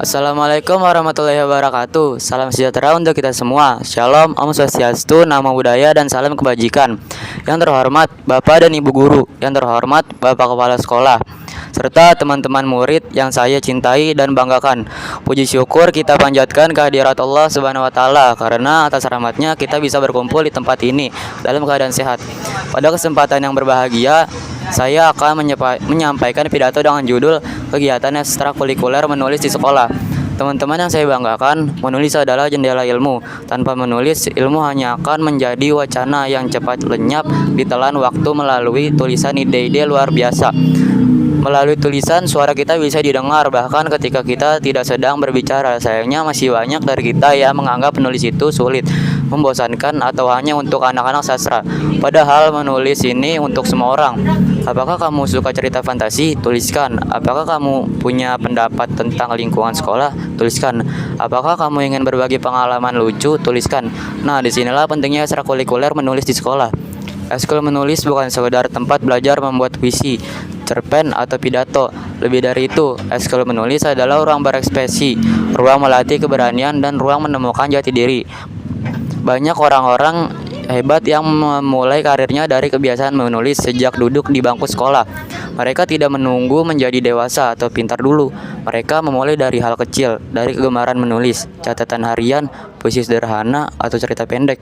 Assalamualaikum warahmatullahi wabarakatuh. Salam sejahtera untuk kita semua. Shalom, Om Swastiastu, Namo Buddhaya, dan salam kebajikan. Yang terhormat Bapak dan Ibu Guru, yang terhormat Bapak Kepala Sekolah, serta teman-teman murid yang saya cintai dan banggakan. Puji syukur kita panjatkan kehadirat Allah Subhanahu wa taala karena atas rahmatnya kita bisa berkumpul di tempat ini dalam keadaan sehat. Pada kesempatan yang berbahagia, saya akan menyampaikan pidato dengan judul kegiatan ekstrakurikuler menulis di sekolah. Teman-teman yang saya banggakan, menulis adalah jendela ilmu. Tanpa menulis, ilmu hanya akan menjadi wacana yang cepat lenyap ditelan waktu melalui tulisan ide-ide luar biasa. Melalui tulisan, suara kita bisa didengar bahkan ketika kita tidak sedang berbicara. Sayangnya masih banyak dari kita yang menganggap menulis itu sulit, membosankan, atau hanya untuk anak-anak sastra. Padahal menulis ini untuk semua orang. Apakah kamu suka cerita fantasi? Tuliskan. Apakah kamu punya pendapat tentang lingkungan sekolah? Tuliskan. Apakah kamu ingin berbagi pengalaman lucu? Tuliskan. Nah, disinilah pentingnya ekstrakurikuler menulis di sekolah. Ekskul menulis bukan sekedar tempat belajar membuat puisi, cerpen, atau pidato. Lebih dari itu, ekskul menulis adalah ruang berekspresi, ruang melatih keberanian, dan ruang menemukan jati diri. Banyak orang-orang hebat yang memulai karirnya dari kebiasaan menulis sejak duduk di bangku sekolah. Mereka tidak menunggu menjadi dewasa atau pintar dulu. Mereka memulai dari hal kecil, dari kegemaran menulis, catatan harian, puisi sederhana, atau cerita pendek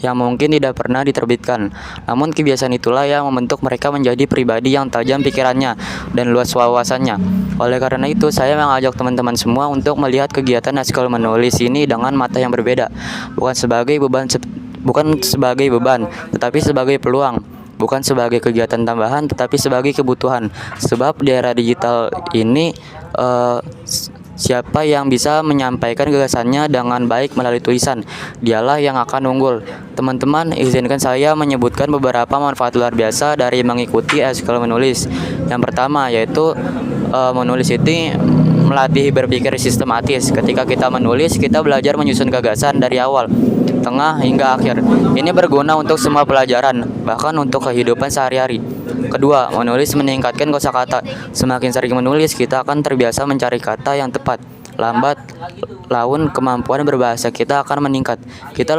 yang mungkin tidak pernah diterbitkan. Namun kebiasaan itulah yang membentuk mereka menjadi pribadi yang tajam pikirannya dan luas wawasannya. Oleh karena itu, saya mengajak teman-teman semua untuk melihat kegiatan ekskul menulis ini dengan mata yang berbeda, bukan sebagai beban, tetapi sebagai peluang. Bukan sebagai kegiatan tambahan, tetapi sebagai kebutuhan. Sebab di era digital ini, siapa yang bisa menyampaikan gagasannya dengan baik melalui tulisan, dialah yang akan unggul. Teman-teman, izinkan saya menyebutkan beberapa manfaat luar biasa dari mengikuti ekskul menulis. Yang pertama yaitu menulis itu melatih berpikir sistematis. Ketika kita menulis, kita belajar menyusun gagasan dari awal, tengah, hingga akhir. Ini berguna untuk semua pelajaran, bahkan untuk kehidupan sehari-hari. Kedua, menulis meningkatkan kosakata. Semakin sering menulis, kita akan terbiasa mencari kata yang tepat. Lambat laun kemampuan berbahasa kita akan meningkat. Kita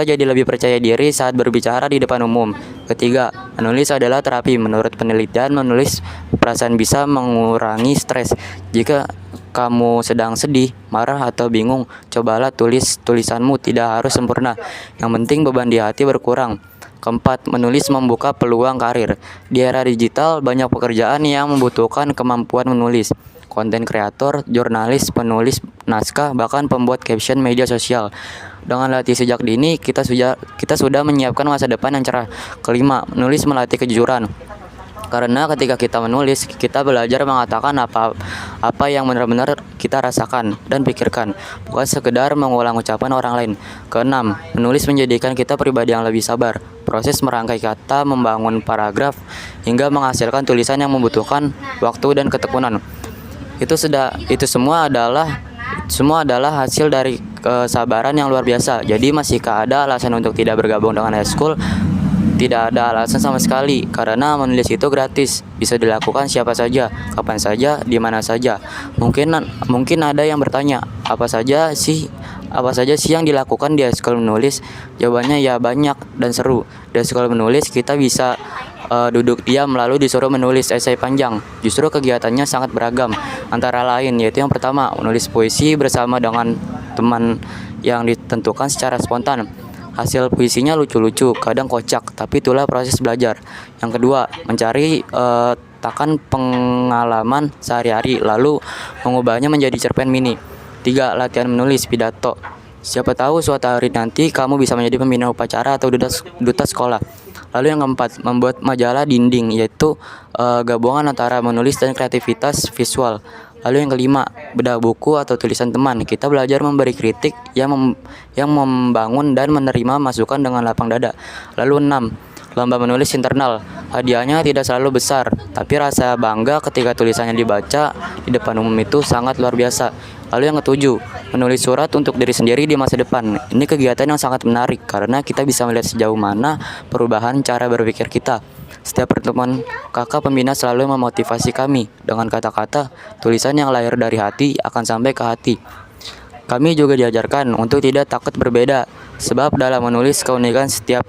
jadi lebih percaya diri saat berbicara di depan umum. Ketiga, menulis adalah terapi. Menurut penelitian, menulis perasaan bisa mengurangi stres. Jika kamu sedang sedih, marah, atau bingung, cobalah tulisanmu tidak harus sempurna. Yang penting beban di hati berkurang. Keempat, menulis membuka peluang karir. Di era digital, banyak pekerjaan yang membutuhkan kemampuan menulis. Konten kreator, jurnalis, penulis naskah, bahkan pembuat caption media sosial. Dengan latih sejak dini, kita sudah menyiapkan masa depan yang cerah. Kelima, menulis melatih kejujuran. Karena ketika kita menulis, kita belajar mengatakan apa yang benar-benar kita rasakan dan pikirkan, bukan sekedar mengulang ucapan orang lain. Keenam, menulis menjadikan kita pribadi yang lebih sabar. Proses merangkai kata, membangun paragraf, hingga menghasilkan tulisan yang membutuhkan waktu dan ketekunan. Itu semua adalah hasil dari kesabaran yang luar biasa. Jadi masihkah ada alasan untuk tidak bergabung dengan ekskul? Tidak ada alasan sama sekali, karena menulis itu gratis, bisa dilakukan siapa saja, kapan saja, di mana saja. Mungkin ada yang bertanya, apa saja sih yang dilakukan di ekskul menulis? Jawabannya ya banyak dan seru. Di ekskul menulis kita bisa duduk diam lalu disuruh menulis esai panjang. Justru kegiatannya sangat beragam, antara lain yaitu yang pertama, menulis puisi bersama dengan teman yang ditentukan secara spontan. Hasil puisinya lucu-lucu, kadang kocak, tapi itulah proses belajar. Yang kedua, mencari pengalaman sehari-hari lalu mengubahnya menjadi cerpen mini. Tiga, latihan menulis pidato. Siapa tahu suatu hari nanti kamu bisa menjadi pembina upacara atau duta sekolah. Lalu yang keempat, membuat majalah dinding, yaitu gabungan antara menulis dan kreativitas visual. Lalu yang kelima, bedah buku atau tulisan teman. Kita belajar memberi kritik yang membangun dan menerima masukan dengan lapang dada. Lalu 6, lomba menulis internal. Hadiahnya tidak selalu besar, tapi rasa bangga ketika tulisannya dibaca di depan umum itu sangat luar biasa. Lalu yang ketujuh, menulis surat untuk diri sendiri di masa depan. Ini kegiatan yang sangat menarik karena kita bisa melihat sejauh mana perubahan cara berpikir kita. Setiap pertemuan kakak pembina selalu memotivasi kami dengan kata-kata, tulisan yang lahir dari hati akan sampai ke hati. Kami juga diajarkan untuk tidak takut berbeda, sebab dalam menulis keunikan setiap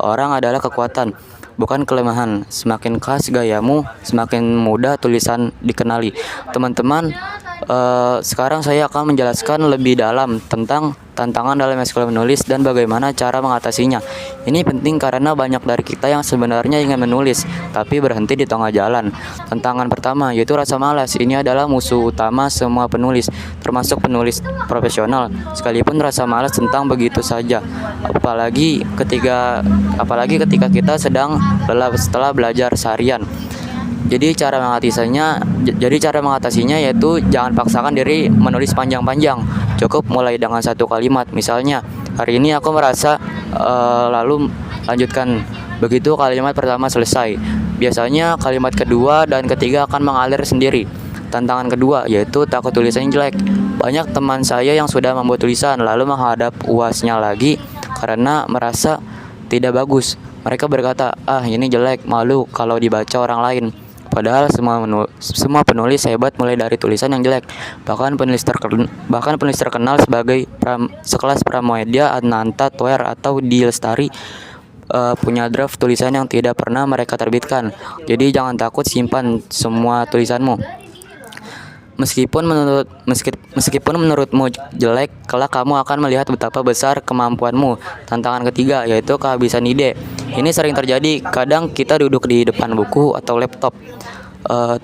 orang adalah kekuatan, bukan kelemahan. Semakin khas gayamu, semakin mudah tulisan dikenali. Teman-teman, sekarang saya akan menjelaskan lebih dalam tentang tantangan dalam sekolah menulis dan bagaimana cara mengatasinya. Ini penting karena banyak dari kita yang sebenarnya ingin menulis, tapi berhenti di tengah jalan. Tantangan pertama yaitu rasa malas. Ini adalah musuh utama semua penulis, termasuk penulis profesional. Sekalipun rasa malas tentang begitu saja. Apalagi ketika kita sedang lelah setelah belajar seharian. Jadi cara mengatasinya yaitu jangan paksakan diri menulis panjang-panjang. Cukup mulai dengan satu kalimat. Misalnya, hari ini aku merasa, lalu lanjutkan. Begitu kalimat pertama selesai. Biasanya kalimat kedua dan ketiga akan mengalir sendiri. Tantangan kedua yaitu takut tulisannya jelek. Banyak teman saya yang sudah membuat tulisan lalu menghadap UASnya lagi karena merasa tidak bagus. Mereka berkata, ini jelek, malu kalau dibaca orang lain. Padahal semua penulis hebat mulai dari tulisan yang jelek. Bahkan penulis terkenal sekelas Pramoedya, Ananta Toer atau Di Lestari punya draft tulisan yang tidak pernah mereka terbitkan. Jadi jangan takut, simpan semua tulisanmu. Meskipun menurutmu jelek, kelak kamu akan melihat betapa besar kemampuanmu. Tantangan ketiga yaitu kehabisan ide. Ini sering terjadi. Kadang kita duduk di depan buku atau laptop,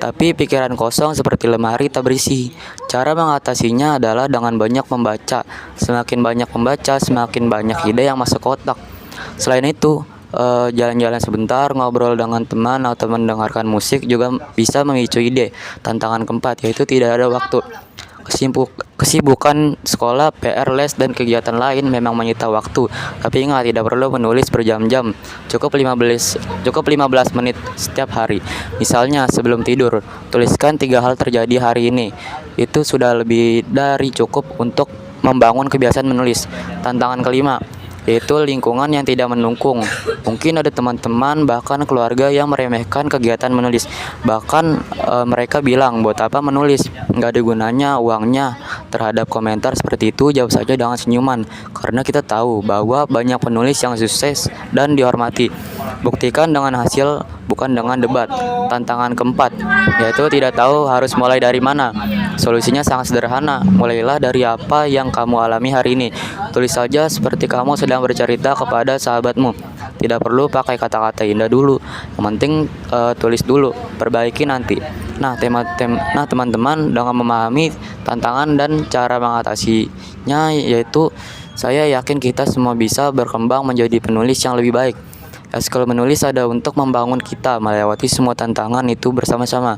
tapi pikiran kosong seperti lemari tak berisi. Cara mengatasinya adalah dengan banyak membaca. Semakin banyak membaca, semakin banyak ide yang masuk ke otak. Selain itu, jalan-jalan sebentar, ngobrol dengan teman atau mendengarkan musik juga bisa memicu ide. Tantangan keempat yaitu tidak ada waktu. Kesibukan sekolah, PR, les, dan kegiatan lain memang menyita waktu. Tapi ingat, tidak perlu menulis berjam-jam. Cukup 15 menit setiap hari. Misalnya sebelum tidur, tuliskan 3 hal terjadi hari ini. Itu sudah lebih dari cukup untuk membangun kebiasaan menulis. Tantangan kelima yaitu lingkungan yang tidak mendukung. Mungkin ada teman-teman bahkan keluarga yang meremehkan kegiatan menulis. Bahkan mereka bilang, buat apa menulis, nggak ada gunanya uangnya. Terhadap komentar seperti itu, jawab saja dengan senyuman, karena kita tahu bahwa banyak penulis yang sukses dan dihormati. Buktikan dengan hasil, bukan dengan debat. Tantangan keempat yaitu tidak tahu harus mulai dari mana. Solusinya sangat sederhana. Mulailah dari apa yang kamu alami hari ini. Tulis saja seperti kamu sedang bercerita kepada sahabatmu. Tidak perlu pakai kata-kata indah dulu. Yang penting tulis dulu, perbaiki nanti. Nah, teman-teman, dengan memahami tantangan dan cara mengatasinya, yaitu saya yakin kita semua bisa berkembang menjadi penulis yang lebih baik. Sekolah menulis ada untuk membangun kita melewati semua tantangan itu bersama-sama.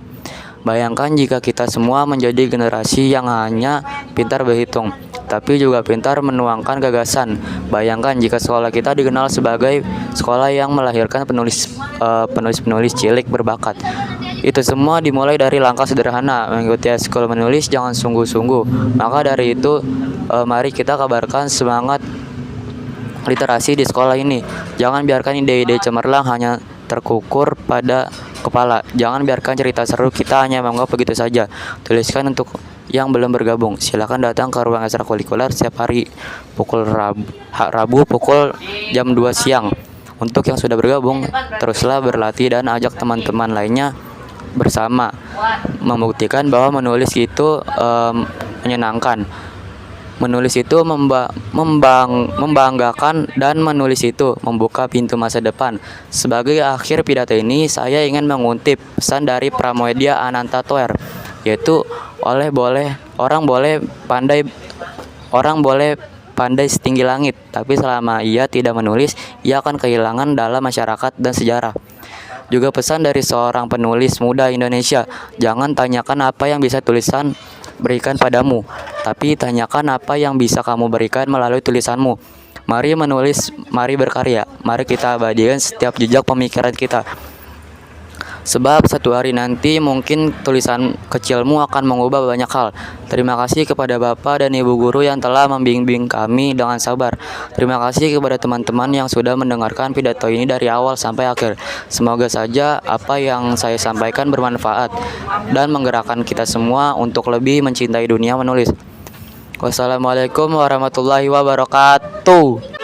Bayangkan jika kita semua menjadi generasi yang hanya pintar berhitung, tapi juga pintar menuangkan gagasan. Bayangkan jika sekolah kita dikenal sebagai sekolah yang melahirkan penulis-penulis cilik berbakat. Itu semua dimulai dari langkah sederhana, mengikuti sekolah menulis jangan sungguh-sungguh. Maka dari itu, mari kita kabarkan semangat literasi di sekolah ini. Jangan biarkan ide-ide cemerlang hanya terkukur pada kepala. Jangan biarkan cerita seru kita hanya menganggap begitu saja. Tuliskan untuk yang belum bergabung. Silakan datang ke ruang ekstrakurikuler setiap hari pukul Rabu pukul jam 2 siang. Untuk yang sudah bergabung, teruslah berlatih dan ajak teman-teman lainnya bersama. Membuktikan bahwa menulis itu menyenangkan. Menulis itu membanggakan, dan menulis itu membuka pintu masa depan. Sebagai akhir pidato ini, saya ingin mengutip pesan dari Pramoedya Ananta Toer, yaitu orang boleh pandai setinggi langit, tapi selama ia tidak menulis, ia akan kehilangan dalam masyarakat dan sejarah. Juga pesan dari seorang penulis muda Indonesia, jangan tanyakan apa yang bisa tulisan berikan padamu, tapi tanyakan apa yang bisa kamu berikan melalui tulisanmu. Mari menulis, mari berkarya, mari kita abadikan setiap jejak pemikiran kita. Sebab satu hari nanti mungkin tulisan kecilmu akan mengubah banyak hal. Terima kasih kepada Bapak dan Ibu guru yang telah membimbing kami dengan sabar. Terima kasih kepada teman-teman yang sudah mendengarkan pidato ini dari awal sampai akhir. Semoga saja apa yang saya sampaikan bermanfaat dan menggerakkan kita semua untuk lebih mencintai dunia menulis. Wassalamualaikum warahmatullahi wabarakatuh.